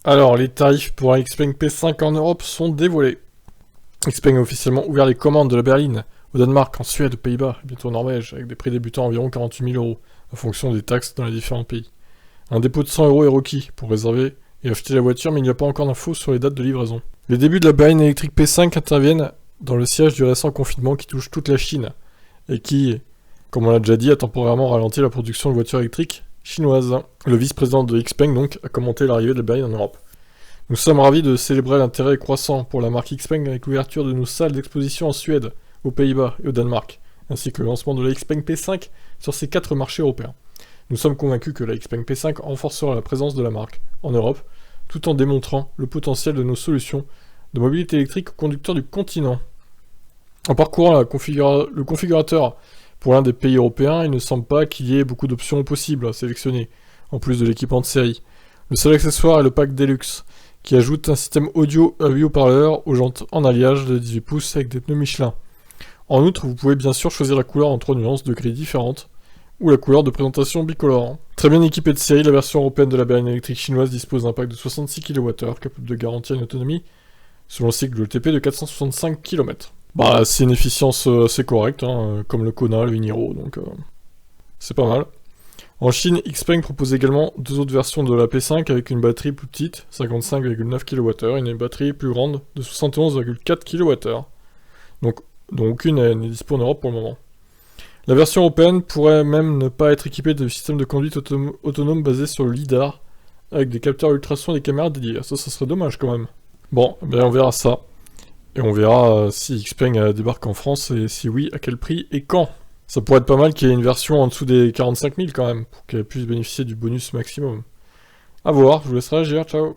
Alors, les tarifs pour un Xpeng P5 en Europe sont dévoilés. Xpeng a officiellement ouvert les commandes de la berline au Danemark, en Suède, aux Pays-Bas et bientôt en Norvège, avec des prix débutant à environ 48 000 euros, en fonction des taxes dans les différents pays. Un dépôt de 100 euros est requis pour réserver et acheter la voiture, mais il n'y a pas encore d'infos sur les dates de livraison. Les débuts de la berline électrique P5 interviennent dans le siège du récent confinement qui touche toute la Chine, et qui, comme on l'a déjà dit, a temporairement ralenti la production de voitures électriques chinoises. Le vice-président de Xpeng, donc, a commenté l'arrivée de la berline en Europe. Nous sommes ravis de célébrer l'intérêt croissant pour la marque Xpeng avec l'ouverture de nos salles d'exposition en Suède, aux Pays-Bas et au Danemark, ainsi que le lancement de la Xpeng P5 sur ces 4 marchés européens. Nous sommes convaincus que la Xpeng P5 renforcera la présence de la marque en Europe, tout en démontrant le potentiel de nos solutions de mobilité électrique aux conducteurs du continent. En parcourant le configurateur pour l'un des pays européens, il ne semble pas qu'il y ait beaucoup d'options possibles à sélectionner, en plus de l'équipement de série. Le seul accessoire est le pack Deluxe, qui ajoute un système audio à 8 haut-parleurs aux jantes en alliage de 18 pouces avec des pneus Michelin. En outre, vous pouvez bien sûr choisir la couleur en 3 nuances de gris différentes, ou la couleur de présentation bicolore. Très bien équipée de série, la version européenne de la berline électrique chinoise dispose d'un pack de 66 kWh, capable de garantir une autonomie, selon le cycle de l'ETP, de 465 km. Bah, c'est une efficience assez correcte, hein, comme le Kona, le Niro, donc c'est pas mal. En Chine, Xpeng propose également 2 autres versions de la P5 avec une batterie plus petite, 55,9 kWh, et une batterie plus grande de 71,4 kWh. Donc aucune n'est disponible en Europe pour le moment. La version européenne pourrait même ne pas être équipée de système de conduite autonome basé sur le LiDAR, avec des capteurs ultrasons et des caméras dédiées. Ça serait dommage quand même. Bon, ben on verra ça. Et on verra si Xpeng débarque en France, et si oui, à quel prix et quand. Ça pourrait être pas mal qu'il y ait une version en dessous des 45 000 quand même, pour qu'elle puisse bénéficier du bonus maximum. A voir, je vous laisse réagir, ciao.